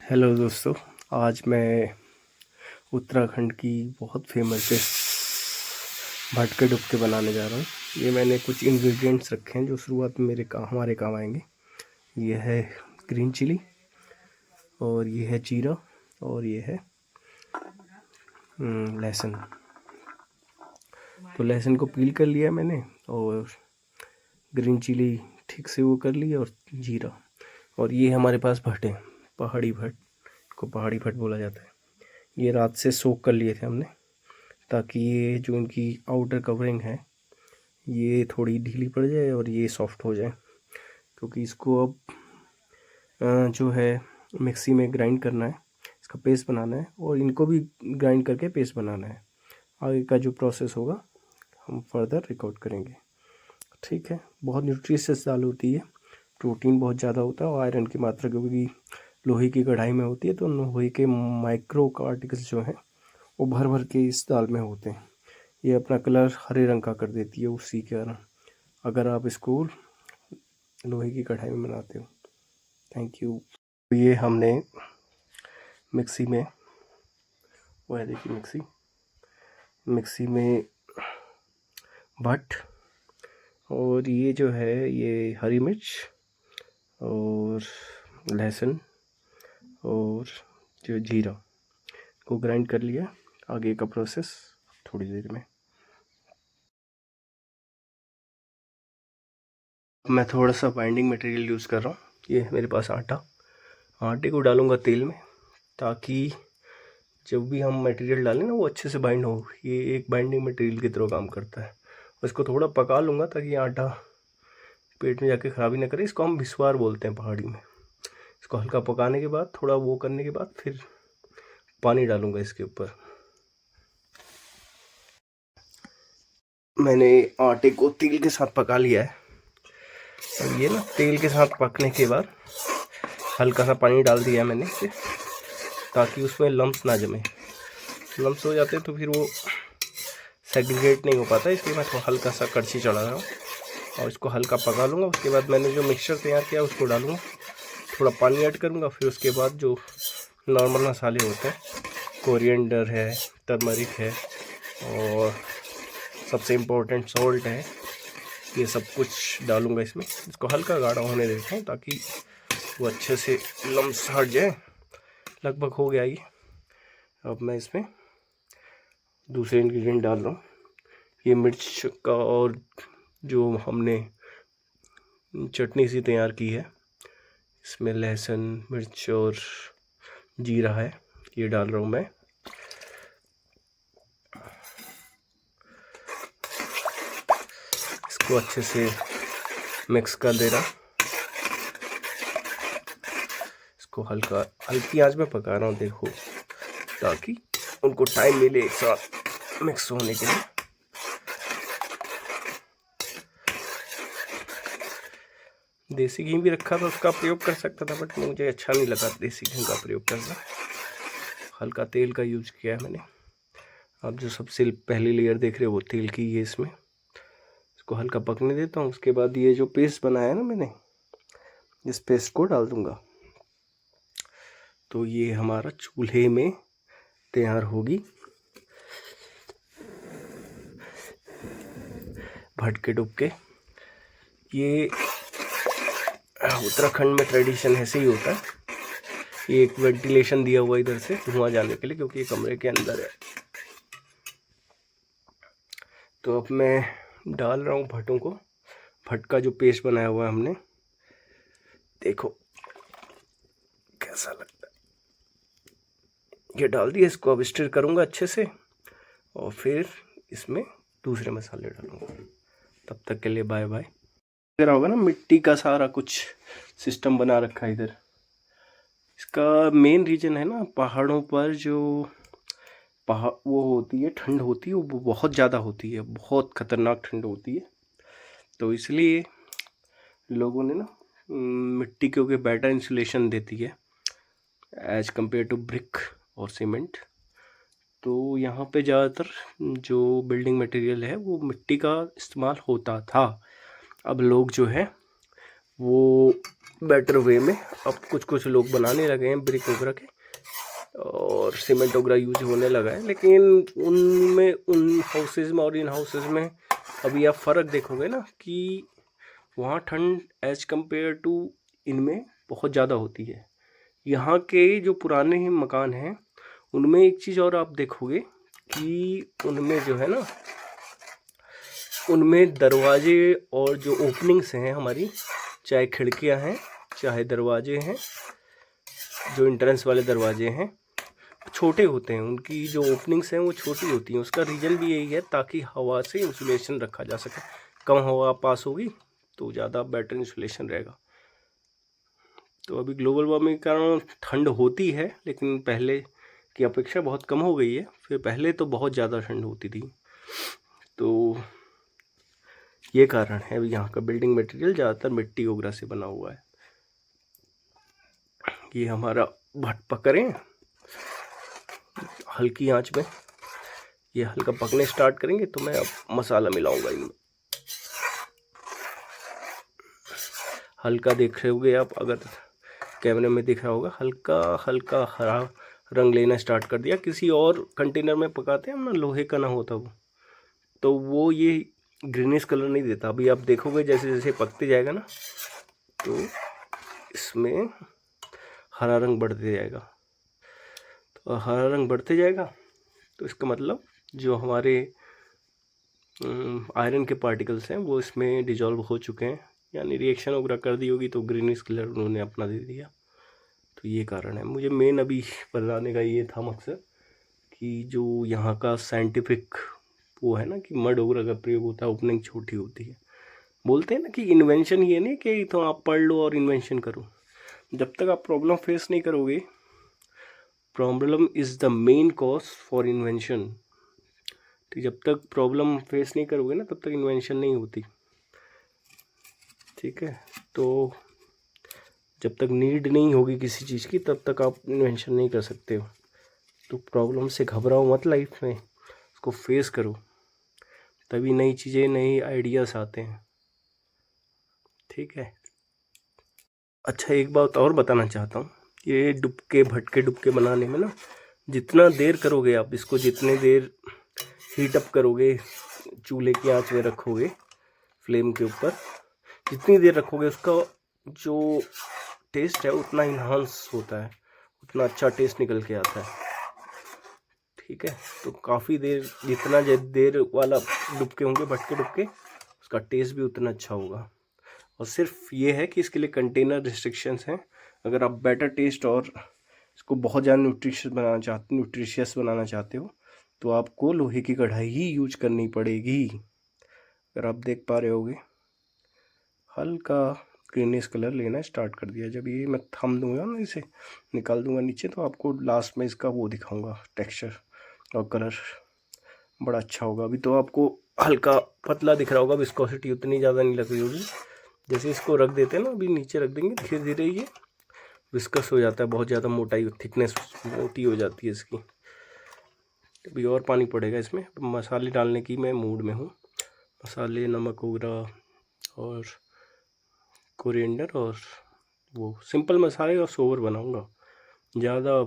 Hello दोस्तों, आज मैं उत्तराखंड की बहुत फेमस डिश भटके डुबके बनाने जा रहा हूँ। ये मैंने कुछ इंग्रेडिएंट्स रखे हैं जो शुरुआत में हमारे काम आएंगे। ये है ग्रीन चिली, और ये है जीरा, और ये है लहसुन। तो लहसुन को पील कर लिया मैंने, और ग्रीन चिली ठीक से वो कर ली, और जीरा। और ये हमारे पास भट है, पहाड़ी भट को पहाड़ी भट बोला जाता है। ये रात से सोक कर लिए थे हमने, ताकि ये जो इनकी आउटर कवरिंग है ये थोड़ी ढीली पड़ जाए और ये सॉफ्ट हो जाए, क्योंकि इसको अब जो है मिक्सी में ग्राइंड करना है, इसका पेस्ट बनाना है, और इनको भी ग्राइंड करके पेस्ट बनाना है। आगे का जो प्रोसेस होगा हम फर्दर रिकॉर्ड करेंगे। ठीक है, बहुत न्यूट्रिशियस दाल होती है, प्रोटीन बहुत ज़्यादा होता है, और आयरन की मात्रा क्योंकि लोहे की कढ़ाई में होती है, तो लोहे के माइक्रो पार्टिकल्स जो हैं वो भर भर के इस दाल में होते हैं। ये अपना कलर हरे रंग का कर देती है उसी के कारण, अगर आप इसको लोहे की कढ़ाई में बनाते हो। Thank you. ये हमने मिक्सी में, वो है देखिए मिक्सी में भट, और ये जो है ये हरी मिर्च और लहसुन और जो जीरा को ग्राइंड कर लिया। आगे का प्रोसेस थोड़ी देर में। मैं थोड़ा सा बाइंडिंग मटेरियल यूज़ कर रहा हूँ। ये है मेरे पास आटे को डालूँगा तेल में, ताकि जब भी हम मटेरियल डालें ना वो अच्छे से बाइंड हो। ये एक बाइंडिंग मटेरियल की तरह काम करता है। इसको थोड़ा पका लूँगा ताकि आटा पेट में जाके ख़राबी ना करे। इसको हम भिसवार बोलते हैं पहाड़ी में। इसको हल्का पकाने के बाद, थोड़ा वो करने के बाद, फिर पानी डालूँगा इसके ऊपर। मैंने आटे को तेल के साथ पका लिया है। और ये ना तेल के साथ पकने के बाद हल्का सा पानी डाल दिया है मैंने इसे, ताकि उसमें लम्स ना जमे। लम्स हो जाते तो फिर वो सेग्रीगेट नहीं हो पाता, इसलिए मैं थोड़ा हल्का सा कड़छी चढ़ा रहा हूँ और इसको हल्का पका लूँगा। उसके बाद मैंने जो मिक्सचर तैयार किया उसको डालूँगा, थोड़ा पानी ऐड करूँगा। फिर उसके बाद जो नॉर्मल मसाले होते हैं, कोरिएंडर है, टर्मरिक है, और सबसे इम्पोर्टेंट सॉल्ट है, ये सब कुछ डालूँगा इसमें। इसको हल्का गाढ़ा होने देता हूँ ताकि वो अच्छे से लम्स हट जाए। लगभग हो गया ये। अब मैं इसमें दूसरे इंग्रेडिएंट डाल रहा हूँ। ये मिर्च का, और जो हमने चटनी सी तैयार की है, इसमें लहसुन, मिर्च और जीरा है, ये डाल रहा हूँ मैं। इसको अच्छे से मिक्स कर दे रहा। इसको हल्की आंच में पका रहा हूँ, देखो, ताकि उनको टाइम मिले एक साथ मिक्स होने के लिए। देसी घी भी रखा था, उसका प्रयोग कर सकता था, बट मुझे अच्छा नहीं लगा देसी घी का प्रयोग करना। हल्का तेल का यूज किया है मैंने। अब जो सबसे पहली लेयर देख रहे हो वो तेल की है इसमें। इसको हल्का पकने देता हूँ। उसके बाद ये जो पेस्ट बनाया है ना मैंने, इस पेस्ट को डाल दूंगा। तो ये हमारा चूल्हे में तैयार होगी भटके डुबके। ये उत्तराखंड में ट्रेडिशन ऐसे ही होता है। ये एक वेंटिलेशन दिया हुआ इधर से धुआं जाने के लिए, क्योंकि ये कमरे के अंदर है। तो अब मैं डाल रहा हूँ भटों को। भट का जो पेस्ट बनाया हुआ है हमने, देखो कैसा लगता है। ये डाल दिया। इसको अब स्टिर करूँगा अच्छे से, और फिर इसमें दूसरे मसाले डालूँगा। तब तक के लिए बाय बाय। इधर होगा ना मिट्टी का सारा कुछ सिस्टम बना रखा है इधर। इसका मेन रीज़न है ना, पहाड़ों पर जो वो होती है, ठंड होती है, वो बहुत ज़्यादा होती है, बहुत ख़तरनाक ठंड होती है। तो इसलिए लोगों ने ना मिट्टी, क्योंकि बेटर इंसुलेशन देती है एज कम्पेयर टू ब्रिक और सीमेंट। तो यहाँ पे ज़्यादातर जो बिल्डिंग मटेरियल है वो मिट्टी का इस्तेमाल होता था। अब लोग जो है वो बेटर वे में अब कुछ कुछ लोग बनाने लगे हैं ब्रिक वगैरह के, और सीमेंट वगैरह यूज होने लगा है। लेकिन उनमें, उन हाउसेज में और इन हाउसेज में अभी आप फ़र्क देखोगे ना कि वहाँ ठंड एज कम्पेयर टू इनमें बहुत ज़्यादा होती है। यहाँ के जो पुराने मकान हैं उनमें एक चीज़ और आप देखोगे कि उनमें जो है ना, उनमें दरवाजे और जो ओपनिंग्स हैं हमारी, चाहे खिड़कियाँ हैं चाहे दरवाजे हैं, जो एंट्रेंस वाले दरवाजे हैं छोटे होते हैं, उनकी जो ओपनिंग्स हैं वो छोटी होती हैं। उसका रीज़न भी यही है ताकि हवा से इंसुलेशन रखा जा सके। कम हवा पास होगी तो ज़्यादा बेटर इंसुलेशन रहेगा। तो अभी ग्लोबल वार्मिंग के कारण ठंड होती है, लेकिन पहले की अपेक्षा बहुत कम हो गई है। फिर पहले तो बहुत ज़्यादा ठंड होती थी। तो ये कारण है। अभी यहाँ का बिल्डिंग मटेरियल ज़्यादातर मिट्टी वगैरह से बना हुआ है। ये हमारा भट पक रहे हैं हल्की आंच में। ये हल्का पकने स्टार्ट करेंगे तो मैं अब मसाला मिलाऊंगा इनमें। हल्का देख रहे होगे आप, अगर कैमरे में दिख रहा होगा, हल्का हल्का हरा रंग लेना स्टार्ट कर दिया। किसी और कंटेनर में पकाते हैं हम ना, लोहे का ना होता वो, तो वो ये ग्रीनिश कलर नहीं देता। अभी आप देखोगे जैसे जैसे पकते जाएगा ना, तो इसमें हरा रंग बढ़ते जाएगा। तो हरा रंग बढ़ते जाएगा तो इसका मतलब जो हमारे आयरन के पार्टिकल्स हैं वो इसमें डिजॉल्व हो चुके हैं, यानी रिएक्शन वगैरह कर दी होगी, तो ग्रीनिश कलर उन्होंने अपना दे दिया। तो ये कारण है। मुझे मेन अभी बताने का ये था मकसद कि जो यहाँ का साइंटिफिक वो है ना कि मड वगैरह का प्रयोग होता है, ओपनिंग छोटी होती है। बोलते हैं ना कि इन्वेंशन ये नहीं कि तो आप पढ़ लो और इन्वेंशन करो। जब तक आप प्रॉब्लम फेस नहीं करोगे, problem is the main cause for invention. तो जब तक प्रॉब्लम फेस नहीं करोगे ना, तब तक इन्वेंशन नहीं होती। ठीक है, तो जब तक नीड नहीं होगी किसी चीज़ की, तब तक आप इन्वेंशन नहीं कर सकते हो। तो प्रॉब्लम से घबराओ मत लाइफ में, उसको फेस करो, तभी नई चीज़ें, नई आइडियाज़ आते हैं। ठीक है। अच्छा, एक बात और बताना चाहता हूँ, ये डुबके भटके डुबके बनाने में ना, जितना देर करोगे आप इसको, जितने देर हीट अप करोगे, चूल्हे की आंच में रखोगे फ्लेम के ऊपर, जितनी देर रखोगे उसका जो टेस्ट है उतना इन्हांस होता है, उतना अच्छा टेस्ट निकल के आता है। ठीक है, तो काफ़ी देर, जितना देर वाला डुबके होंगे, भटके डुबके, उसका टेस्ट भी उतना अच्छा होगा। और सिर्फ ये है कि इसके लिए कंटेनर रिस्ट्रिक्शंस हैं। अगर आप बेटर टेस्ट और इसको बहुत ज़्यादा न्यूट्रिशियस बनाना चाहते हो, तो आपको लोहे की कढ़ाई ही यूज करनी पड़ेगी। अगर आप देख पा रहे होगे, हल्का ग्रीनिश कलर लेना स्टार्ट कर दिया। जब ये मैं थम दूंगा ना, इसे निकाल दूंगा नीचे, तो आपको लास्ट में इसका वो दिखाऊंगा, टेक्सचर और कलर बड़ा अच्छा होगा। अभी तो आपको हल्का पतला दिख रहा होगा, विस्कोसिटी उतनी ज़्यादा नहीं लग रही होगी। जैसे इसको रख देते हैं ना, अभी नीचे रख देंगे, धीरे धीरे ये विस्कस हो जाता है, बहुत ज़्यादा मोटाई, थिकनेस मोटी हो जाती है इसकी। अभी और पानी पड़ेगा इसमें। मसाले डालने की मैं मूड में हूँ। मसाले, नमक वगैरह और कोरिएंडर, और वो सिंपल मसाले और सोवर बनाऊंगा, ज़्यादा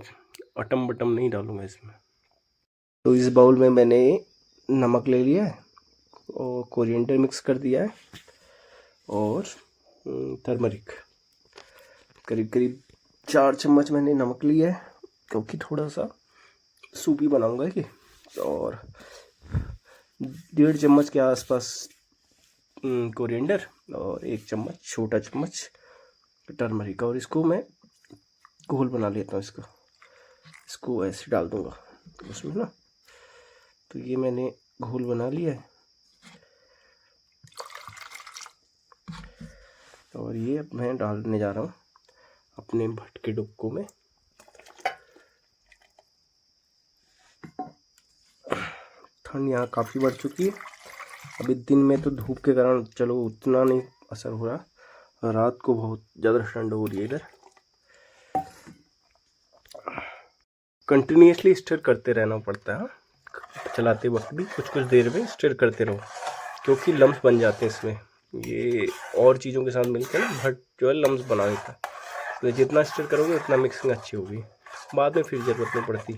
अटम बटम नहीं डालूंगा इसमें। तो इस बाउल में मैंने नमक ले लिया है और कोरिएंडर मिक्स कर दिया है, और टर्मरिक करीब करीब 4 चम्मच मैंने नमक लिया है, क्योंकि थोड़ा सा सूपी बनाऊंगा ये। और 1.5 चम्मच के आसपास कोरिएंडर, और 1 चम्मच, छोटा चम्मच टर्मरिक। और इसको मैं घोल बना लेता हूँ। इसको ऐसे डाल दूंगा उसमें ना। तो ये मैंने घोल बना लिया है, और ये अब मैं डालने जा रहा हूँ अपने भटके डुबकों में। ठंड यहाँ काफ़ी बढ़ चुकी है। अभी दिन में तो धूप के कारण चलो उतना नहीं असर हो रहा, रात को बहुत ज़्यादा ठंड हो रही है इधर। कंटिन्यूसली स्टिर करते रहना पड़ता है, चलाते वक्त भी कुछ कुछ देर में स्टिर करते रहो, क्योंकि लम्स बन जाते हैं इसमें। ये और चीज़ों के साथ मिलकर ना भट जो है लम्स बना देता है, तो जितना स्टर करोगे उतना मिक्सिंग अच्छी होगी, बाद में फिर ज़रूरत नहीं पड़ती।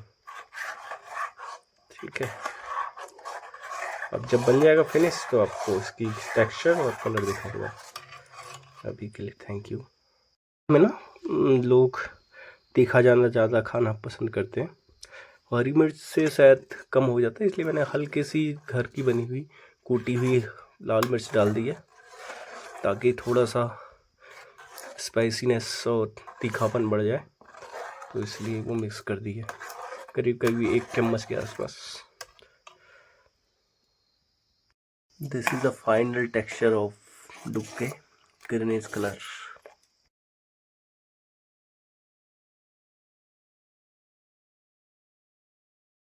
ठीक है, अब जब बन जाएगा फिनिश तो आपको इसकी टेक्सचर और कलर दिखा दूँगा। अभी के लिए थैंक यू। में ना लोग तीखा जाना ज़्यादा खाना पसंद करते हैं, हरी मिर्च से शायद कम हो जाता है, इसलिए मैंने हल्की सी घर की बनी हुई कूटी हुई लाल मिर्च डाल दी है, ताकि थोड़ा सा स्पाइसीनेस और तीखापन बढ़ जाए, तो इसलिए वो मिक्स कर दी है, करीब करीब 1 चम्मच के आसपास। This is the final texture of डुक्के ग्रेनिश कलर।